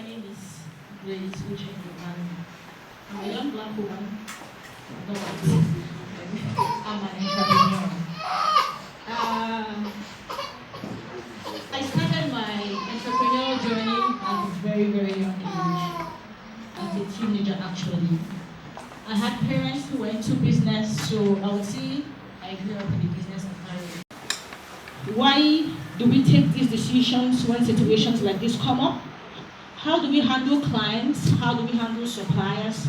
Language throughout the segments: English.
name is Uchendu, and I'm a young black woman. No, I'm an entrepreneur. I started my entrepreneurial journey at a very, very young age, as a teenager actually. I had parents who were into business, so I would say I grew up in the business environment. Why do we take these decisions when situations like this come up? How do we handle clients? How do we handle suppliers?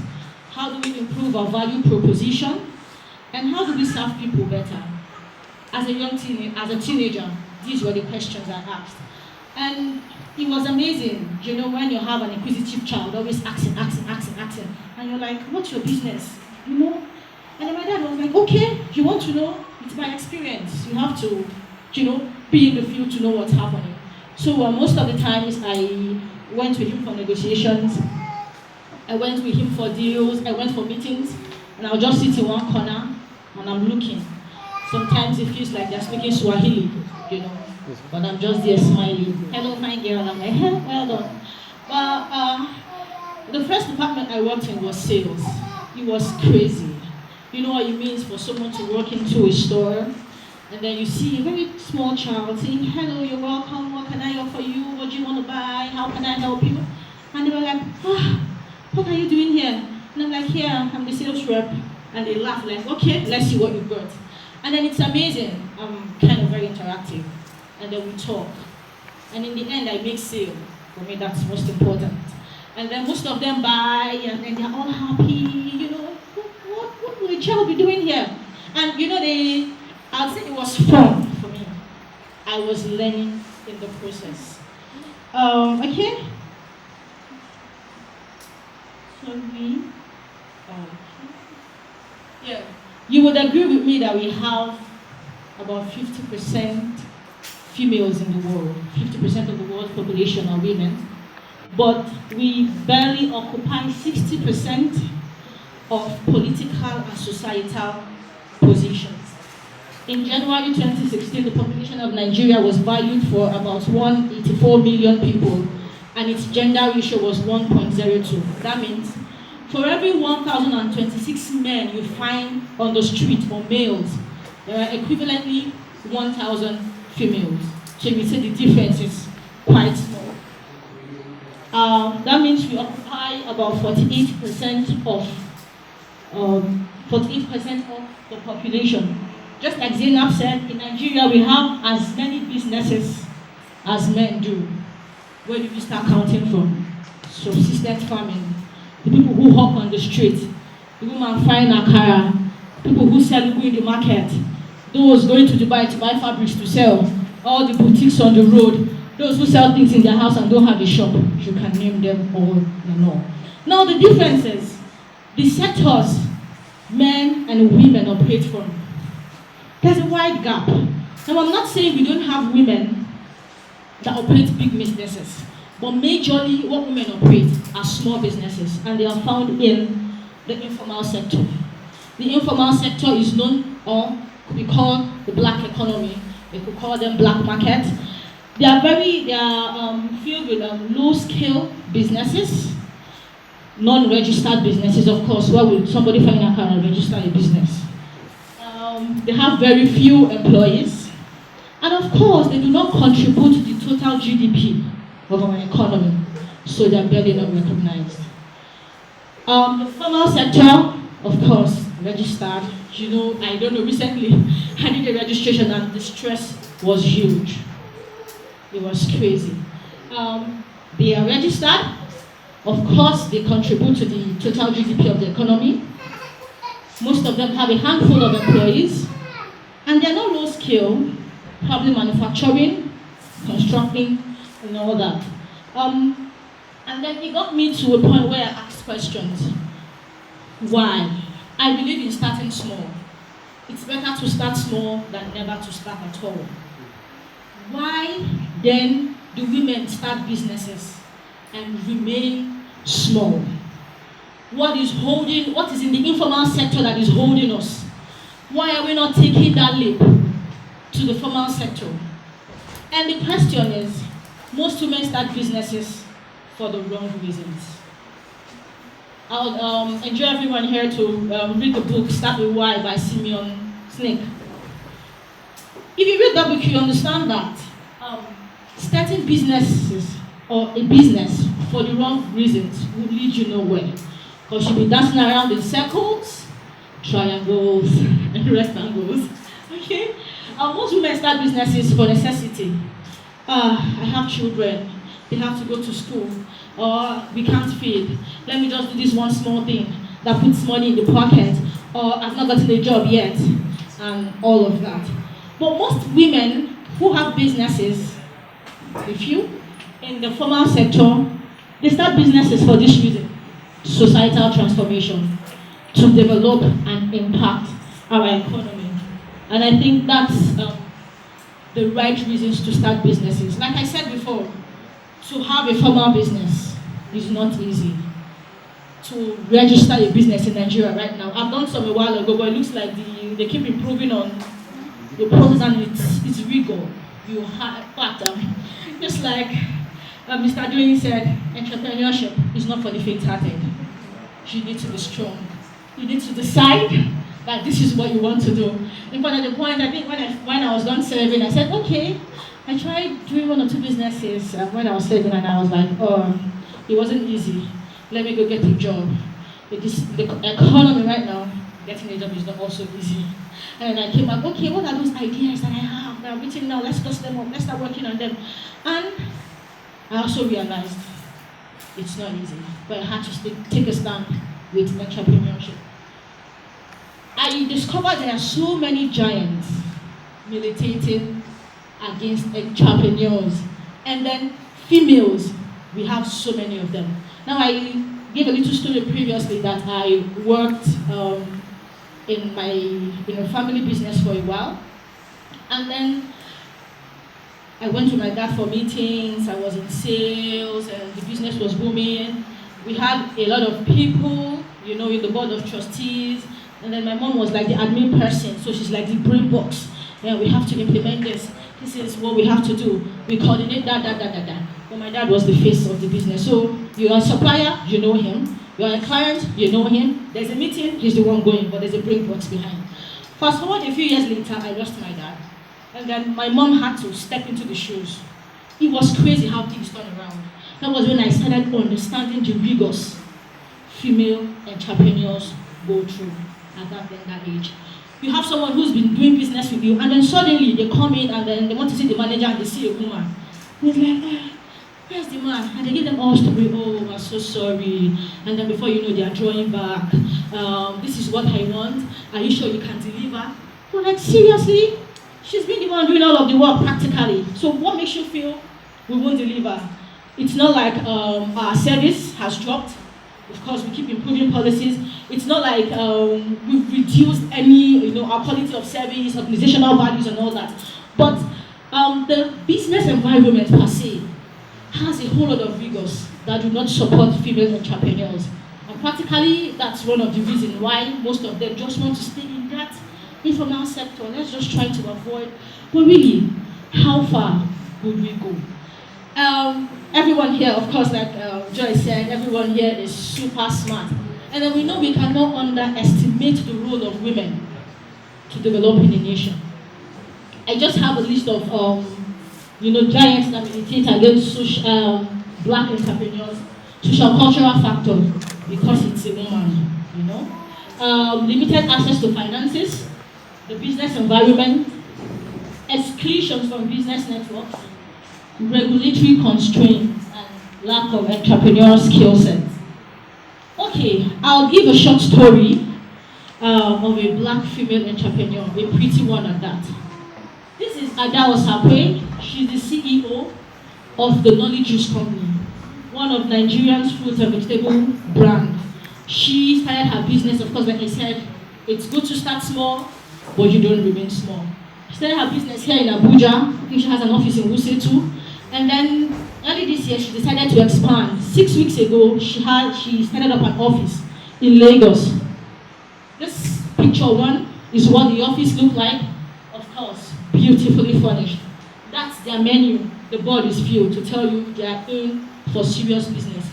How do we improve our value proposition? And how do we serve people better? As a teenager, these were the questions I asked. And it was amazing, when you have an inquisitive child, always asking. And you're like, what's your business? And then my dad was like, okay, you want to know? It's by experience. You have to, be in the field to know what's happening. So most of the times I went with him for negotiations. I went with him for deals. I went for meetings. And I'll just sit in one corner and I'm looking. Sometimes it feels like they're speaking Swahili, but I'm just there smiling. Hello, fine girl. I'm like, hey, well done. But the first department I worked in was sales. It was crazy. You know what it means for someone to walk into a store and then you see a very small child saying, hello, you're welcome, what can I offer you? What do you want to buy? How can I help you? And they were like, what are you doing here? And I'm like, yeah, I'm the sales rep. And they laugh like, okay, let's see what you got. And then it's amazing. I'm kind of very interactive. And then we talk. And in the end, I make sale. For me, that's most important. And then most of them buy, and then they're all happy. What will the child be doing here? And I'd say it was fun for me. I was learning in the process. Okay. Yeah. You would agree with me that we have about 50% females in the world. 50% of the world's population are women. But we barely occupy 60% of political and societal positions. In January 2016, the population of Nigeria was valued for about 184 million people, and its gender ratio was 1.02. That means for every 1,026 men you find on the street, or males, there are equivalently 1,000 females. So we say the difference is quite small. That means we occupy about 48% of the population. Just like Zainab said, in Nigeria we have as many businesses as men do. Where do we start counting from? Subsistence farming, the people who hawk on the street, the women frying akara, people who sell ugu in the market, those going to Dubai to buy fabrics to sell, all the boutiques on the road, those who sell things in their house and don't have a shop. You can name them all and all. Now the difference is, the sectors men and women operate from, there's a wide gap. Now I'm not saying we don't have women that operate big businesses, but majorly what women operate are small businesses, and they are found in the informal sector. The informal sector is known, or could be called the black economy. They could call them black market. They are filled with low-scale businesses, non-registered businesses, of course. Why would somebody find a car and register a business? They have very few employees, and of course, they do not contribute to the total GDP of our economy, so they are barely not recognized. The formal sector, of course, registered. I don't know, recently I did a registration and the stress was huge. It was crazy. They are registered. Of course, they contribute to the total GDP of the economy. Most of them have a handful of employees, and they're not low scale, probably manufacturing, constructing, and all that. And then it got me to a point where I asked questions. Why? I believe in starting small. It's better to start small than never to start at all. Why then do women start businesses and remain small? What is in the informal sector that is holding us? Why are we not taking that leap to the formal sector? And the question is, most women start businesses for the wrong reasons. I would enjoy everyone here to read the book Start With Why by Simeon Snake. If you read that book, you understand that starting businesses or a business for the wrong reasons will lead you nowhere. Because you'll be dancing around in circles, triangles, and rectangles. Okay? Most women start businesses for necessity. I have children, they have to go to school, or we can't feed. Let me just do this one small thing that puts money in the pocket, or I've not gotten a job yet, and all of that. But most women who have businesses, a few, in the formal sector, they start businesses for this reason: societal transformation, to develop and impact our economy. And I think that's the right reasons to start businesses. Like I said before, to have a formal business is not easy. To register a business in Nigeria right now, I've done some a while ago, but it looks like they keep improving on the process and it's rigor. You have, just like Mr. Doing said, entrepreneurship is not for the faint-hearted. You need to be strong. You need to decide that this is what you want to do. In fact, at the point, I think when I was done serving, I said, okay, I tried doing one or two businesses when I was serving, and I was like, oh, it wasn't easy. Let me go get a job. The economy right now, getting a job is not also easy. And I came back, okay, what are those ideas that I have that I'm written now? Let's dust them up, let's start working on them. And I also realized it's not easy, but I had to take a stand with entrepreneurship. I discovered there are so many giants militating against entrepreneurs. And then females, we have so many of them. Now, I gave a little story previously that I worked in a family business for a while. And then I went to my dad for meetings, I was in sales, and the business was booming. We had a lot of people, in the board of trustees. And then my mom was like the admin person, so she's like the brain box. Yeah, we have to implement this. This is what we have to do. We coordinate that. But my dad was the face of the business. So you're a supplier, you know him. You're a client, you know him. There's a meeting, he's the one going, but there's a brain box behind. Fast forward a few years later, I lost my dad. And then my mom had to step into the shoes. It was crazy how things turned around. That was when I started understanding the rigors female entrepreneurs go through at that age. You have someone who's been doing business with you, and then suddenly they come in and then they want to see the manager and they see a woman. And it's like, where's the man? And they give them all story, oh, I'm so sorry. And then before you know, they are drawing back. This is what I want. Are you sure you can deliver? But like, seriously? She's been the one doing all of the work practically. So what makes you feel we won't deliver? It's not like our service has dropped. Of course, we keep improving policies. It's not like we've reduced any, our quality of service, organizational values, and all that. But the business environment per se has a whole lot of rigors that do not support female entrepreneurs. And practically, that's one of the reasons why most of them just want to stay in that informal sector. Let's just try to avoid. But really, how far would we go? Everyone here, of course, like Joy said, everyone here is super smart. And then we know we cannot underestimate the role of women to developing a nation. I just have a list of, giants that militate against black entrepreneurs, social cultural factors, because it's a woman, limited access to finances, the business environment, exclusion from business networks, regulatory constraints, and lack of entrepreneurial skill sets. Okay, I'll give a short story of a black female entrepreneur, a pretty one at that. This is Ada Osakwe. She's the CEO of the Knowledge Juice Company, one of Nigeria's fruit and vegetable brand. She started her business, of course, like I said, it's good to start small, but you don't remain small. She started her business here in Abuja. I think she has an office in Wuse too. And then early this year, she decided to expand. 6 weeks ago, she started up an office in Lagos. This picture one is what the office looked like. Of course, beautifully furnished. That's their menu. The board is filled to tell you they are in for serious business.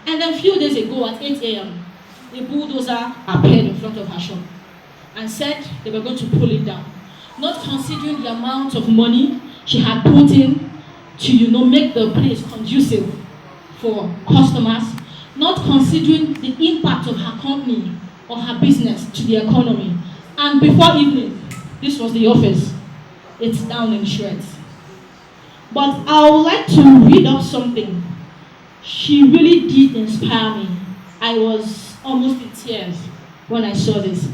And then a few days ago at 8 a.m., a bulldozer appeared in front of her shop and said they were going to pull it down, not considering the amount of money she had put in to, make the place conducive for customers, not considering the impact of her company or her business to the economy. And before evening, this was the office. It's down in shreds. But I would like to read up something. She really did inspire me. I was almost in tears when I saw this.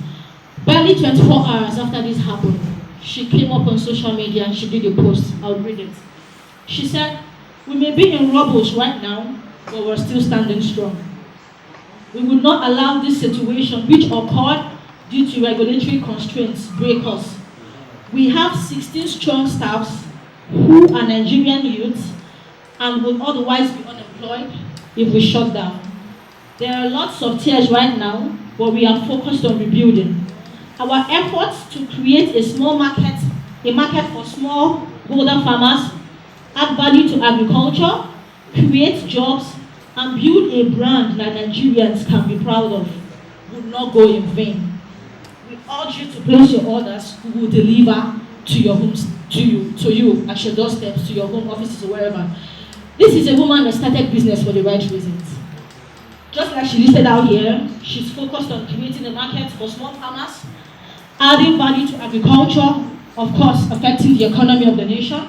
Barely 24 hours after this happened, she came up on social media and she did a post. I'll read it. She said, "We may be in rubbles right now, but we're still standing strong. We would not allow this situation, which occurred due to regulatory constraints, break us. We have 16 strong staffs who are Nigerian youths and will otherwise be unemployed if we shut down. There are lots of tears right now, but we are focused on rebuilding. Our efforts to create a market for smallholder farmers, add value to agriculture, create jobs, and build a brand that Nigerians can be proud of would not go in vain. We urge you to place your orders. We will deliver to your homes, to you at your doorsteps, to your home offices or wherever." This is a woman that started business for the right reasons. Just like she listed out here, she's focused on creating a market for small farmers, adding value to agriculture, of course, affecting the economy of the nation.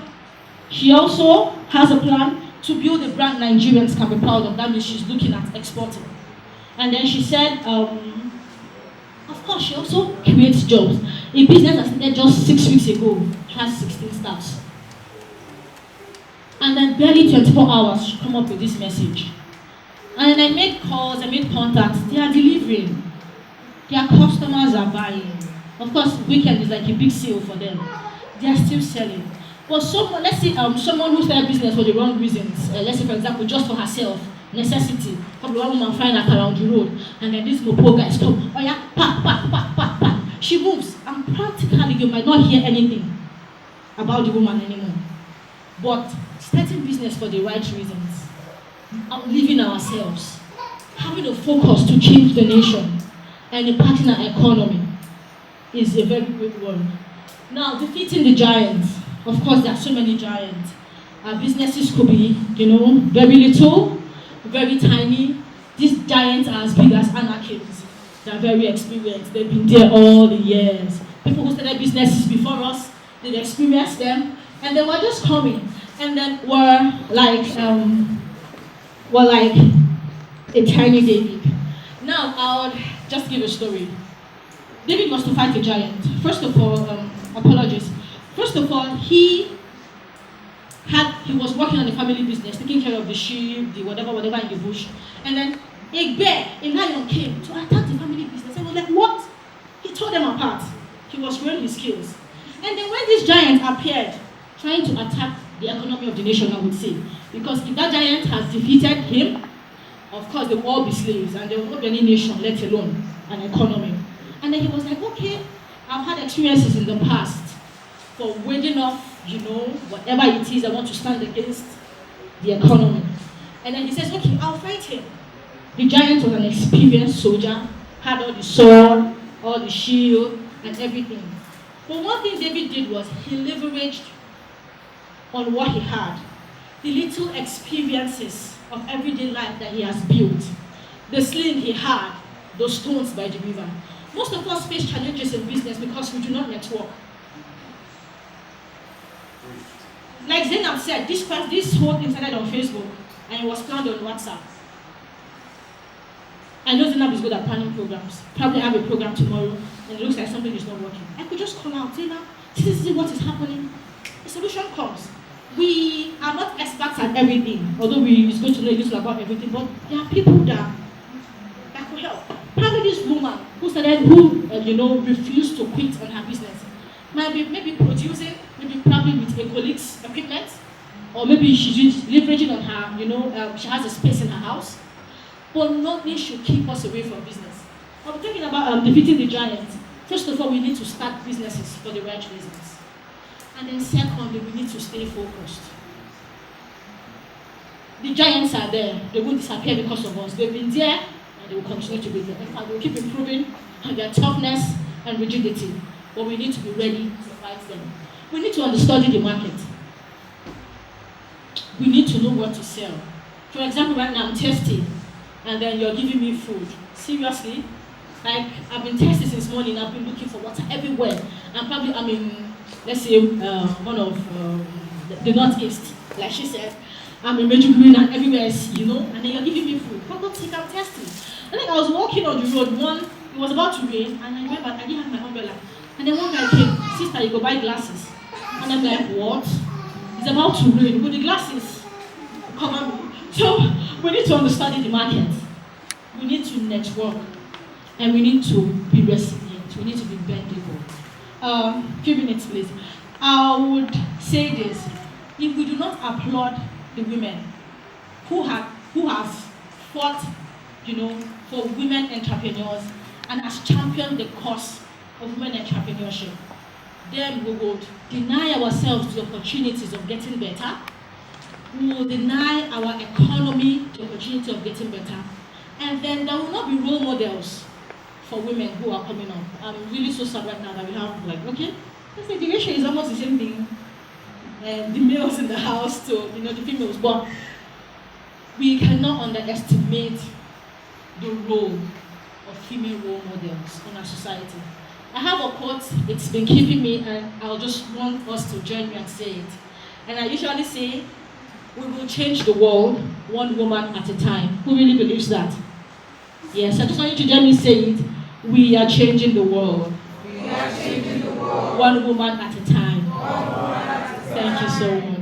She also has a plan to build a brand Nigerians can be proud of. That means she's looking at exporting. And then she said, of course, she also creates jobs. A business that started just 6 weeks ago has 16 staffs. And then barely 24 hours, she come up with this message. And then I made calls, I made contacts. They are delivering. Their customers are buying. Of course, weekend is like a big sale for them. They are still selling. But someone, let's say someone who started business for the wrong reasons, let's say for example, just for herself, necessity. Probably one woman find her around the road, and then this mopo guy stop. Oh yeah, pack. She moves, and practically you might not hear anything about the woman anymore. But starting business for the right reasons, outliving ourselves, having a focus to change the nation, and impacting our economy is a very good one. Now, defeating the giants. Of course, there are so many giants. Our businesses could be, very little, very tiny. These giants are as big as anarchists. They are very experienced. They've been there all the years. People who started businesses before us, they've experienced them, and they were just coming. And then were like a tiny David. Now, I'll just give a story. David was to fight a giant. First of all, apologies. First of all, he was working on a family business, taking care of the sheep, the whatever in the bush. And then a lion came to attack the family business. I was like, what? He tore them apart. He was showing his skills. And then when this giant appeared, trying to attack the economy of the nation, I would say. Because if that giant has defeated him, of course, they will all be slaves, and there will not be any nation, let alone an economy. And then he was like, okay, I've had experiences in the past for wading off, whatever it is I want to stand against the economy. And then he says, okay, I'll fight him. The giant was an experienced soldier, had all the sword, all the shield, and everything. But one thing David did was he leveraged on what he had, the little experiences of everyday life that he has built, the sling he had, those stones by the river. Most of us face challenges in business because we do not network. Like Zainab said, this whole thing started on Facebook and it was planned on WhatsApp. I know Zainab is good at planning programs. Probably have a program tomorrow and it looks like something is not working. I could just call out, Zainab, this is what is happening. The solution comes. We are not experts at everything, although it's going to know a little about everything, but there are people that could help. Probably this woman who refused to quit on her business might be maybe producing, probably with a colleague's equipment, or maybe she's leveraging on her, she has a space in her house. But nothing should keep us away from business. I'm talking about defeating the giant. First of all, we need to start businesses for the right reasons. And then secondly, we need to stay focused. The giants are there. They won't disappear because of us. They've been there and they will continue to be there. In fact, they will keep improving their toughness and rigidity. But we need to be ready to fight them. We need to understudy the market. We need to know what to sell. For example, right now I'm thirsty and then you're giving me food. Seriously? Like, I've been thirsty since morning. I've been looking for water everywhere. And probably I'm in, let's say, one of the northeast. Like she said, I'm in Medjugorje and everywhere is, and then you're giving me food. For God's sake, I'm thirsty. I think I was walking on the road. It was about to rain, and I remember I didn't have my umbrella. And then one guy came, sister, you go buy glasses. And I'm like, what? It's about to rain. With the glasses, cover me. So we need to understand the market. We need to network. And we need to be resilient. We need to be bendable. Few minutes, please. I would say this. If we do not applaud the women who have fought, for women entrepreneurs and has championed the cause of women entrepreneurship, then we would deny ourselves the opportunities of getting better. We will deny our economy the opportunity of getting better. And then there will not be role models for women who are coming up. I'm really so sad right now that we have, let's say the ratio is almost the same thing. The males in the house to, the females. But we cannot underestimate the role of female role models in our society. I have a quote, it's been keeping me, and I'll just want us to join me and say it. And I usually say, we will change the world one woman at a time. Who really believes that? Yes, I just want you to join me say it. We are changing the world. We are changing the world. One woman at a time. One woman at a time. Thank you so much.